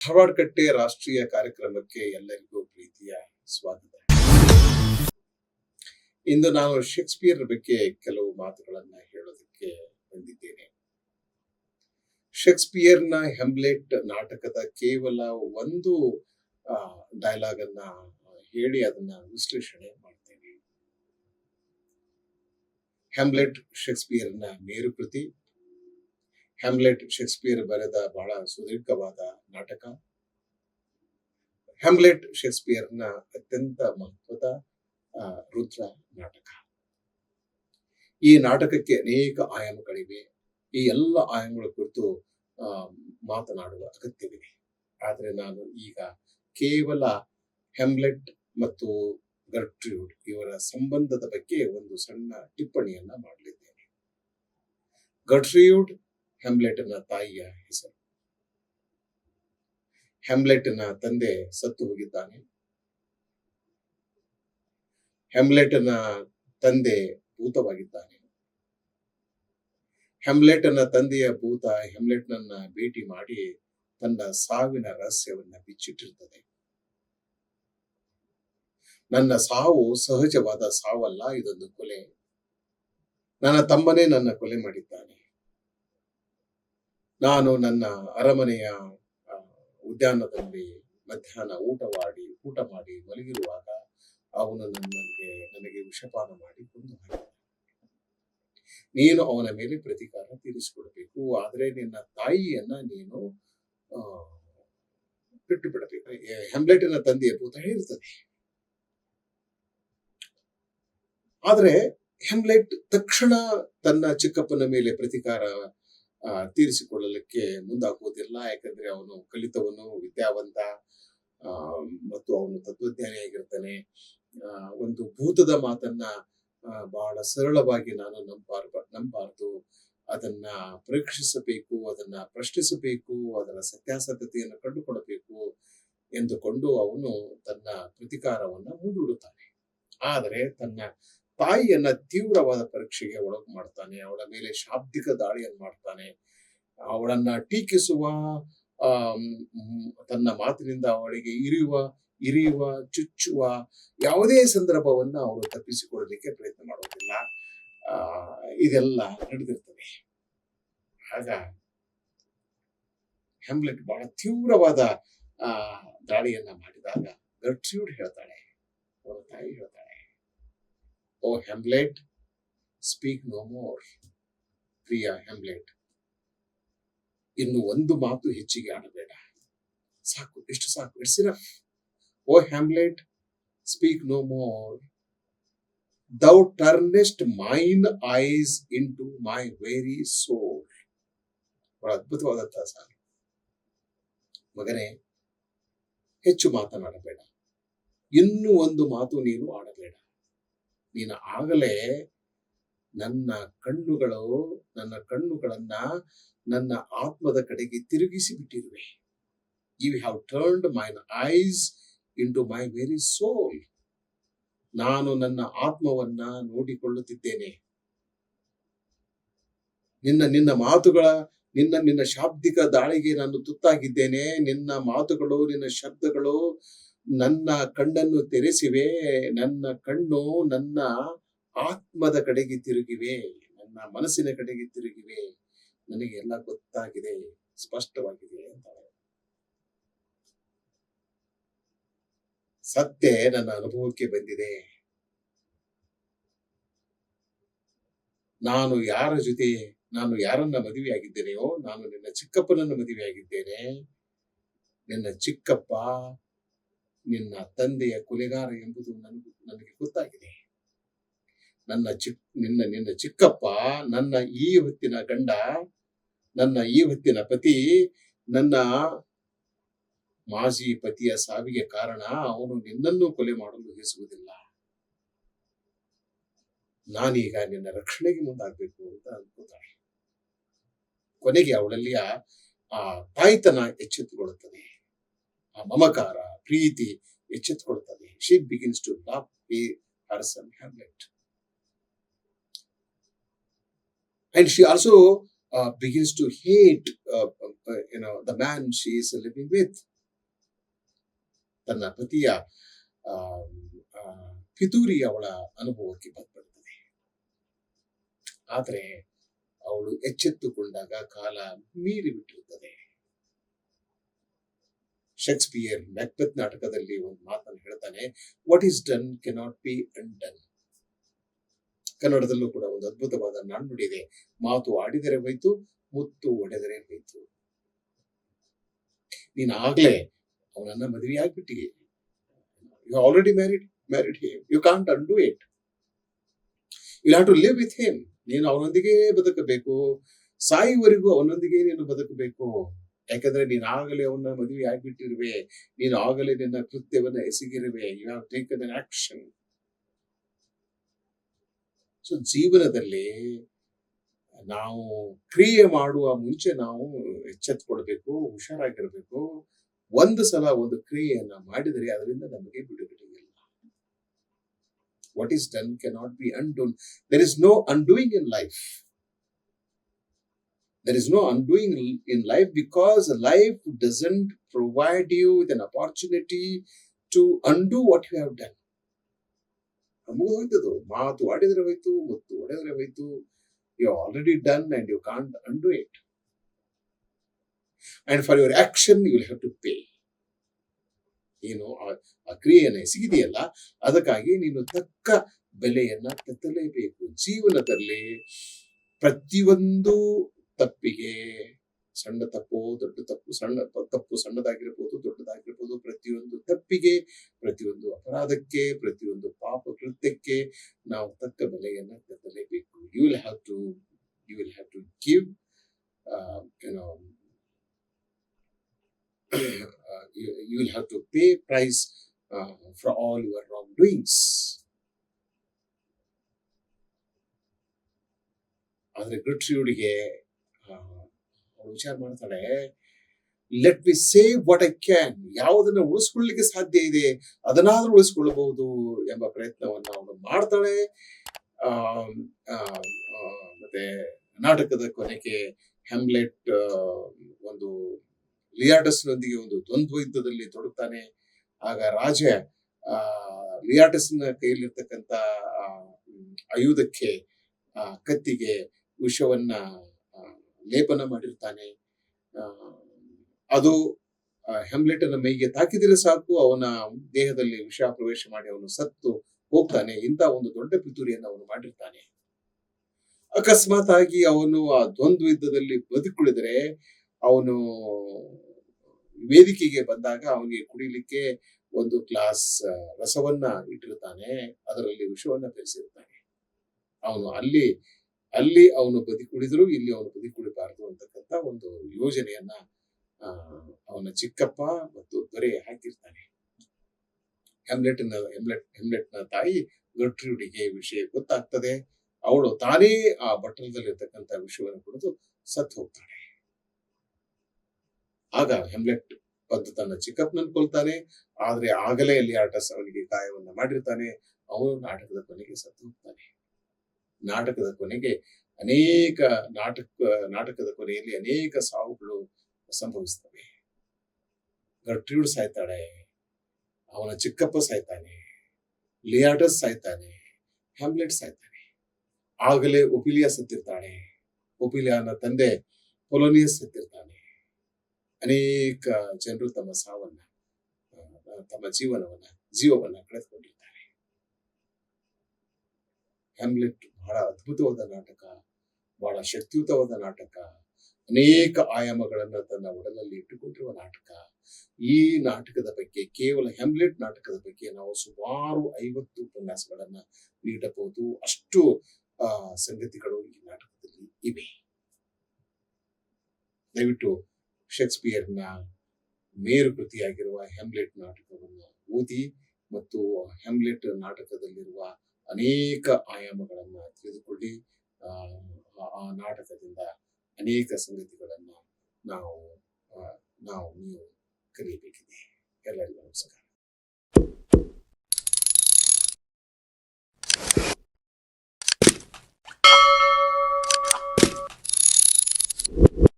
ಧಾರವಾಡ ಕಟ್ಟೆ ರಾಷ್ಟ್ರೀಯ ಕಾರ್ಯಕ್ರಮಕ್ಕೆ ಎಲ್ಲರಿಗೂ ಪ್ರೀತಿಯ ಸ್ವಾಗತ. ಇಂದು ನಾನು ಶೇಕ್ಸ್ಪಿಯರ್ ಬಗ್ಗೆ ಕೆಲವು ಮಾತುಗಳನ್ನ ಹೇಳೋದಕ್ಕೆ ಬಂದಿದ್ದೇನೆ. ಶೇಕ್ಸ್ಪಿಯರ್ನ ಹೆಮ್ಲೆಟ್ ನಾಟಕದ ಕೇವಲ ಒಂದು ಡೈಲಾಗ್ ಅನ್ನ ಹೇಳಿ ಅದನ್ನ ವಿಶ್ಲೇಷಣೆ ಮಾಡ್ತೇನೆ. ಹೆಮ್ಲೆಟ್ ಶೇಕ್ಸ್ಪಿಯರ್ನ ಮೇರುಕೃತಿ. ಹೆಮ್ಲೆಟ್ ಶೇಕ್ಸ್ಪಿಯರ್ ಬರೆದ ಬಹಳ ಸುದೀರ್ಘವಾದ ನಾಟಕ. ಹೆಮ್ಲೆಟ್ ಶೇಕ್ಸ್ಪಿಯರ್ನ ಅತ್ಯಂತ ಮಹತ್ವದ ರುದ್ರ ನಾಟಕ. ಈ ನಾಟಕಕ್ಕೆ ಅನೇಕ ಆಯಾಮಗಳಿವೆ. ಈ ಎಲ್ಲ ಆಯಾಮಗಳ ಕುರಿತು ಮಾತನಾಡುವ ಅಗತ್ಯವಿದೆ. ಆದರೆ ನಾನು ಈಗ ಕೇವಲ ಹೆಮ್ಲೆಟ್ ಮತ್ತು ಗರ್ಟ್ರ್ಯೂಡ್ ಇವರ ಸಂಬಂಧದ ಬಗ್ಗೆ ಒಂದು ಸಣ್ಣ ಟಿಪ್ಪಣಿಯನ್ನ ಮಾಡಲಿದ್ದೇನೆ. ಗರ್ಟ್ರ್ಯೂಡ್ ಹೆಮ್ಲೆಟ್ನ ತಾಯಿಯ ಹೆಸರು. ಹೆಮ್ಲೆಟ್ನ ತಂದೆ ಸತ್ತು ಹೋಗಿದ್ದಾನೆ. ಹೆಮ್ಲೆಟ್ನ ತಂದೆ ಭೂತವಾಗಿದ್ದಾನೆ. ಹೆಮ್ಲೆಟ್ನ ತಂದೆಯ ಭೂತ ಹೆಮ್ಲೆಟ್ನನ್ನ ಭೇಟಿ ಮಾಡಿ ತನ್ನ ಸಾವಿನ ರಹಸ್ಯವನ್ನ ಬಿಚ್ಚಿಟ್ಟಿರ್ತದೆ. ನನ್ನ ಸಾವು ಸಹಜವಾದ ಸಾವಲ್ಲ, ಇದೊಂದು ಕೊಲೆ. ನನ್ನ ತಮ್ಮನೇ ನನ್ನ ಕೊಲೆ ಮಾಡಿದ್ದಾನೆ. ನಾನು ನನ್ನ ಅರಮನೆಯ ಉದ್ಯಾನದಲ್ಲಿ ಮಧ್ಯಾಹ್ನ ಊಟ ಮಾಡಿ ಮಲಗಿರುವಾಗ ಅವನು ನನಗೆ ವಿಷಪಾನ ಮಾಡಿ ಕೊಂದು ಹಾಕಿದ. ನೀನು ಅವನ ಮೇಲೆ ಪ್ರತೀಕಾರ ತೀರಿಸಿಕೊಡ್ಬೇಕು, ಆದ್ರೆ ನಿನ್ನ ತಾಯಿಯನ್ನ ನೀನು ಬಿಟ್ಟು ಬಿಡಬೇಕು. ಹೆಮ್ಲೆಟ್ನ ತಂದೆಯ ಭೂತ ಹೇಳ್ತದೆ. ಆದ್ರೆ ಹೆಮ್ಲೆಟ್ ತಕ್ಷಣ ತನ್ನ ಚಿಕ್ಕಪ್ಪನ ಮೇಲೆ ಪ್ರತೀಕಾರ ತೀರಿಸಿಕೊಳ್ಳಲಿಕ್ಕೆ ಮುಂದಾಗುವುದಿಲ್ಲ. ಯಾಕಂದ್ರೆ ಅವನು ಕಲಿತವನು, ವಿದ್ಯಾವಂತ ಮತ್ತು ಅವನು ತತ್ವಜ್ಞಾನಿಯಾಗಿರ್ತಾನೆ. ಒಂದು ಭೂತದ ಮಾತನ್ನ ಬಹಳ ಸರಳವಾಗಿ ನಾನು ನಂಬಾರ್ದು, ಅದನ್ನ ಪರೀಕ್ಷಿಸಬೇಕು, ಅದನ್ನ ಪ್ರಶ್ನಿಸಬೇಕು, ಅದರ ಸತ್ಯಾಸತ್ಯತೆಯನ್ನು ಕಂಡುಕೊಳ್ಳಬೇಕು ಎಂದುಕೊಂಡು ಅವನು ತನ್ನ ಪ್ರತಿಕಾರವನ್ನ ಮುಂದೂಡುತ್ತಾನೆ. ಆದರೆ ತನ್ನ ತಾಯಿಯನ್ನ ತೀವ್ರವಾದ ಪರೀಕ್ಷೆಗೆ ಒಳಗು ಮಾಡ್ತಾನೆ. ಅವಳ ಮೇಲೆ ಶಾಬ್ದಿಕ ದಾಳಿಯನ್ನು ಮಾಡ್ತಾನೆ. ಅವಳನ್ನ ಟೀಕಿಸುವ, ತನ್ನ ಮಾತಿನಿಂದ ಅವಳಿಗೆ ಇರಿಯುವ, ಚುಚ್ಚುವ ಯಾವುದೇ ಸಂದರ್ಭವನ್ನ ಅವಳು ತಪ್ಪಿಸಿಕೊಳ್ಳಲಿಕ್ಕೆ ಪ್ರಯತ್ನ ಮಾಡೋದಿಲ್ಲ. ಇದೆಲ್ಲ ನಡೆದಿರ್ತದೆ. ಆಗ ಹೆಮ್ಲೆಟ್ ಬಹಳ ತೀವ್ರವಾದ ದಾಳಿಯನ್ನ ಮಾಡಿದಾಗ ಗರ್ಟ್ರ್ಯೂಡ್ ಹೇಳ್ತಾಳೆ, ಅವರ ತಾಯಿ ಹೇಳ್ತಾಳೆ, O Hamlet, speak no more. ಪ್ರಿಯ ಹೆಮ್ಲೆಟ್, ಇನ್ನು ಒಂದು ಮಾತು ಹೆಚ್ಚಿಗೆ ಆಡಬೇಡ, ಸಾಕು, ಇಷ್ಟು ಸಾಕು, it's enough. O Hamlet, speak no more. Thou turnest mine eyes into my very soul. ಬಹಳ ಅದ್ಭುತವಾದಂತಹ ಸಾಲು. ಮಗನೇ, ಹೆಚ್ಚು ಮಾತನಾಡಬೇಡ, ಇನ್ನೂ ಒಂದು ಮಾತು ನೀನು ಆಡಬೇಡ. ನೀನು ಆಗಲೇ ನನ್ನ ಕಣ್ಣುಗಳನ್ನ ನನ್ನ ಆತ್ಮದ ಕಡೆಗೆ ತಿರುಗಿಸಿ ಬಿಟ್ಟಿರುವೆ. You have turned mine eyes into my very soul. ನಾನು ನನ್ನ ಆತ್ಮವನ್ನ ನೋಡಿಕೊಳ್ಳುತ್ತಿದ್ದೇನೆ. ನಿನ್ನ ಮಾತುಗಳ ನಿನ್ನ ಶಾಬ್ದಿಕ ದಾಳಿಗೆ ನಾನು ತುತ್ತಾಗಿದ್ದೇನೆ. ನಿನ್ನ ಮಾತುಗಳು, ನಿನ್ನ ಶಬ್ದಗಳು ನನ್ನ ಕಣ್ಣನ್ನು ತೆರೆಸಿವೆ. ನನ್ನ ಕಣ್ಣು ನನ್ನ ಆತ್ಮದ ಕಡೆಗೆ ತಿರುಗಿವೆ, ನನ್ನ ಮನಸ್ಸಿನ ಕಡೆಗೆ ತಿರುಗಿವೆ. ನನಗೆ ಎಲ್ಲ ಗೊತ್ತಾಗಿದೆ, ಸ್ಪಷ್ಟವಾಗಿದೆ ಅಂತ. ಸತ್ಯ ನನ್ನ ಅನುಭವಕ್ಕೆ ಬಂದಿದೆ. ನಾನು ಯಾರನ್ನ ಮದುವೆಯಾಗಿದ್ದೇನೆಯೋ, ನಾನು ನಿನ್ನ ಚಿಕ್ಕಪ್ಪನನ್ನು ಮದುವೆಯಾಗಿದ್ದೇನೆ. ನಿನ್ನ ಚಿಕ್ಕಪ್ಪ ನಿನ್ನ ತಂದೆಯ ಕೊಲೆಗಾರ ಎಂಬುದು ನನಗೆ ಗೊತ್ತಾಗಿದೆ. ನಿನ್ನ ಚಿಕ್ಕಪ್ಪ ನನ್ನ ಈ ಹೊತ್ತಿನ ಗಂಡ, ನನ್ನ ಈ ಹೊತ್ತಿನ ಪತಿ, ನನ್ನ ಮಾಜಿ ಪತಿಯ ಸಾವಿಗೆ ಕಾರಣ. ಅವನು ನಿನ್ನನ್ನು ಕೊಲೆ ಮಾಡಲು ಹೆಸುವುದಿಲ್ಲ. ನಾನೀಗ ನಿನ್ನ ರಕ್ಷಣೆಗೆ ಮುಂದಾಗಬೇಕು ಅಂತ ಅನ್ಕೋತಾಳೆ. ಕೊನೆಗೆ ಅವಳಲ್ಲಿ ಆ ತಾಯ್ತನ ಎಚ್ಚೆತ್ತುಕೊಳ್ಳುತ್ತದೆ, ಆ ಮಮಕಾರ, ಪ್ರೀತಿ ಎಚ್ಚೆತ್ತುಕೊಳ್ಳುತ್ತದೆ. She begins to love her son Hamlet. And she also begins to hate the man she is living with. ತನ್ನ ಪತಿಯ ಆ, ಆ, ಪಿತೂರಿ ಅವಳ ಅನುಭವಕ್ಕೆ ಬಂದ್ಬಿಡ್ತದೆ. ಆದರೆ ಅವಳು ಎಚ್ಚೆತ್ತುಕೊಂಡಾಗ ಕಾಲ ಮೀರಿ ಬಿಟ್ಟಿರುತ್ತದೆ. ಶೇಕ್ಸ್ಪಿಯರ್ ಮ್ಯಾಕ್ಬೆತ್ ನಾಟಕದಲ್ಲಿ ಒಂದು ಮಾತನ್ನು ಹೇಳ್ತಾನೆ, what is done cannot be undone. ಕನ್ನಡದಲ್ಲೂ ಕೂಡ ಒಂದು ಅದ್ಭುತವಾದ ನಾಣ್ಣುಡಿ ಇದೆ, ಮಾತು ಆಡಿದರೆ ಹೋಯ್ತು, ಮುತ್ತು ಒಡೆದರೆ ಹೋಯ್ತು. ನೀನ್ ಆಗ್ಲೇ ಅವನನ್ನ ಮದುವೆ ಆಗ್ಬಿಟ್ಟಿಗೆ, you already married him, you can't undo it, you have to live with him. ನೀನು ಅವನೊಂದಿಗೆ ಬದುಕಬೇಕು, ಸಾಯುವವರೆಗೂ ಅವನೊಂದಿಗೆ ನೀನು ಬದುಕಬೇಕು. ಯಾಕಂದ್ರೆ ನೀನ್ ಆಗಲೇ ಅವನ ಮದುವೆ ಆಗ್ಬಿಟ್ಟಿರುವೆ, ನೀನು ಆಗಲೇ ನಿನ್ನ ಕೃತ್ಯವನ್ನ ಎಸಗಿರುವೆ, you have taken an action. So ಜೀವನದಲ್ಲಿ ನಾವು ಕ್ರಿಯೆ ಮಾಡುವ ಮುಂಚೆ ನಾವು ಎಚ್ಚೆತ್ಕೊಳ್ಬೇಕು, ಹುಷಾರಾಗಿರ್ಬೇಕು. ಒಂದು ಸಲ ಒಂದು ಕ್ರಿಯೆಯನ್ನ ಮಾಡಿದರೆ ಅದರಿಂದ ನಮಗೆ ಬಿಡುಗಡೆ ಇಲ್ಲ. What is done cannot be undone. There is no undoing in life. There is no undoing in life because life doesn't provide you with an opportunity to undo what you have done. ಹೋಯ್ತದು, ಮಾತು ಆಡಿದ್ರೆ ಹೋಯ್ತು, ಮುತ್ತು ಹೊಡೆದ್ರೆ ಹೋಯ್ತು. You have already done and you can't undo it. And for your action you will have to pay. ಏನು ಆ ಕ್ರಿಯೆಯನ್ನು ಎಸಗಿದೆಯಲ್ಲ, ಅದಕ್ಕಾಗಿ ನೀನು ತಕ್ಕ ಬೆಲೆಯನ್ನ ತೆತ್ತಲೇಬೇಕು. ಜೀವನದಲ್ಲಿ ಪ್ರತಿಯೊಂದು ತಪ್ಪಿಗೆ, ಸಣ್ಣ ತಪ್ಪು ದೊಡ್ಡ ತಪ್ಪು, ತಪ್ಪು ಸಣ್ಣದಾಗಿರ್ಬೋದು ದೊಡ್ಡದಾಗಿರ್ಬೋದು, ಪ್ರತಿಯೊಂದು ತಪ್ಪಿಗೆ, ಪ್ರತಿಯೊಂದು ಅಪರಾಧಕ್ಕೆ, ಪ್ರತಿಯೊಂದು ಪಾಪ ಕೃತ್ಯಕ್ಕೆ ನಾವು ತಕ್ಕ ಬೆಲೆಯನ್ನ ತೆತ್ತಲೇಬೇಕು. You will have to give you will have to pay price for all your wrongdoings. ಆದ್ರೆ ಗಟ್ರಿಯುಡಿಗೆ ವಿಚಾರ ಮಾಡ್ತಾಳೆ, let me save what I can. ಯಾವುದನ್ನ ಉಳಿಸ್ಕೊಳ್ಳಿಕ್ಕೆ ಸಾಧ್ಯ ಇದೆ ಅದನ್ನಾದ್ರೂ ಉಳಿಸ್ಕೊಳ್ಳಬಹುದು ಎಂಬ ಪ್ರಯತ್ನವನ್ನ ಅವಳು ಮಾಡ್ತಾಳೆ. ಮತ್ತೆ ನಾಟಕದ ಕೊನೆಗೆ ಹ್ಯಾಮ್ಲೆಟ್ ಒಂದು ಲಿಯಾಟಸ್ನೊಂದಿಗೆ ಒಂದು ದ್ವಂದ್ವ ಯುದ್ಧದಲ್ಲಿ ತೊಡಗ್ತಾನೆ. ಆಗ ರಾಜ ಲಿಯಾಟಸ್ನ ಕೈಯಲ್ಲಿರ್ತಕ್ಕಂಥ ಆಯುಧಕ್ಕೆ, ಕತ್ತಿಗೆ ವಿಷವನ್ನ ಲೇಪನ ಮಾಡಿರ್ತಾನೆ. ಅದು ಹ್ಯಾಮ್ಲೆಟನ ಮೈಗೆ ತಾಕಿದರೆ ಸಾಕು, ಅವನ ದೇಹದಲ್ಲಿ ವಿಷ ಪ್ರವೇಶ ಮಾಡಿ ಅವನು ಸತ್ತು ಹೋಗ್ತಾನೆ. ಇಂಥ ಒಂದು ದೊಡ್ಡ ಪಿತೂರಿಯನ್ನು ಅವನು ಮಾಡಿರ್ತಾನೆ. ಅಕಸ್ಮಾತ್ ಆಗಿ ಅವನು ಆ ದ್ವಂದ್ವ ಯುದ್ಧದಲ್ಲಿ ಬದುಕುಳಿದರೆ ಅವನು ವೇದಿಕೆಗೆ ಬಂದಾಗ ಅವನಿಗೆ ಕುಡಿಲಿಕ್ಕೆ ಒಂದು ಗ್ಲಾಸ್ ರಸವನ್ನ ಇಟ್ಟಿರ್ತಾನೆ, ಅದರಲ್ಲಿ ವಿಷವನ್ನ ಬೆರೆಸಿರ್ತಾನೆ. ಅವನು ಅಲ್ಲಿ ಅವನು ಬದುಕುಳಿದ್ರು, ಇಲ್ಲಿ ಅವನು ಬದುಕುಳಿಬಾರದು ಅಂತಕ್ಕಂಥ ಒಂದು ಯೋಜನೆಯನ್ನ ಅವನ ಚಿಕ್ಕಪ್ಪ ಮತ್ತು ದೊರೆ ಹಾಕಿರ್ತಾನೆ. ಹ್ಯಾಮ್ಲೆಟ್ನ ತಾಯಿ ಗಟ್ರಿಯುಡಿಗೆ ವಿಷಯ ಗೊತ್ತಾಗ್ತದೆ. ಅವಳು ತಾನೇ ಆ ಬಟ್ಟಲದಲ್ಲಿರ್ತಕ್ಕಂಥ ವಿಷವನ್ನು ಕುಡಿದು ಸತ್ತು ಹೋಗ್ತಾಳೆ. ಆಗ ಹ್ಯಾಮ್ಲೆಟ್ ಬಂದು ತನ್ನ ಚಿಕ್ಕಪ್ಪನನ್ನು ಕೊಲ್ತಾನೆ. ಆದ್ರೆ ಆಗಲೇ ಲಿಯಾಟಸ್ ಅವನಿಗೆ ಗಾಯವನ್ನ ಮಾಡಿರ್ತಾನೆ. ಅವನು ನಾಟಕದ ಕೊನೆಗೆ ಸತ್ತು ಹೋಗ್ತಾನೆ. ನಾಟಕದ ಕೊನೆಗೆ ನಾಟಕದ ಕೊನೆಯಲ್ಲಿ ಅನೇಕ ಸಾವುಗಳು ಸಂಭವಿಸ್ತವೆ. ಗಟ್ರಿಯುಡ್ ಸಾಯ್ತಾಳೆ, ಅವನ ಚಿಕ್ಕಪ್ಪ ಸಾಯ್ತಾನೆ, ಲಿಯಾಟಸ್ ಸಾಯ್ತಾನೆ, ಹ್ಯಾಮ್ಲೆಟ್ ಸಾಯ್ತಾನೆ. ಆಗಲೇ ಒಪಿಲಿಯಾ ಸತ್ತಿರ್ತಾಳೆ, ಒಪಿಲಿಯಾನ ತಂದೆ ಪೊಲೋನಿಯಸ್ ಸತ್ತಿರ್ತಾನೆ. ಅನೇಕ ಜನರು ತಮ್ಮ ಜೀವವನ್ನ ಕಳೆದುಕೊಂಡಿರ್ತಾರೆ. ಹ್ಯಾಮ್ಲೆಟ್ ಬಹಳ ಅದ್ಭುತವಾದ ನಾಟಕ, ಬಹಳ ಶಕ್ತಿಯುತವಾದ ನಾಟಕ, ಅನೇಕ ಆಯಾಮಗಳನ್ನ ತನ್ನ ಒಡಲಲ್ಲಿ ಇಟ್ಟುಕೊಂಡಿರುವ ನಾಟಕ. ಈ ನಾಟಕದ ಬಗ್ಗೆ, ಕೇವಲ ಹ್ಯಾಮ್ಲೆಟ್ ನಾಟಕದ ಬಗ್ಗೆ ನಾವು ಸುಮಾರು 50 ಉಪನ್ಯಾಸಗಳನ್ನ ನೀಡಬಹುದು. ಅಷ್ಟು ಸಂಗತಿಗಳು ಈ ನಾಟಕದಲ್ಲಿ ಇವೆ. ದಯವಿಟ್ಟು ಶೇಕ್ಸ್ಪಿಯರ್ನ ಮೇರು ಕೃತಿಯಾಗಿರುವ ಹ್ಯಾಮ್ಲೆಟ್ ನಾಟಕವನ್ನು ಓದಿ ಮತ್ತು ಹ್ಯಾಮ್ಲೆಟ್ ನಾಟಕದಲ್ಲಿರುವ ಅನೇಕ ಆಯಾಮಗಳನ್ನ ತಿಳಿದುಕೊಳ್ಳಿ. ಆ ನಾಟಕದಿಂದ ಅನೇಕ ಸಂಗತಿಗಳನ್ನ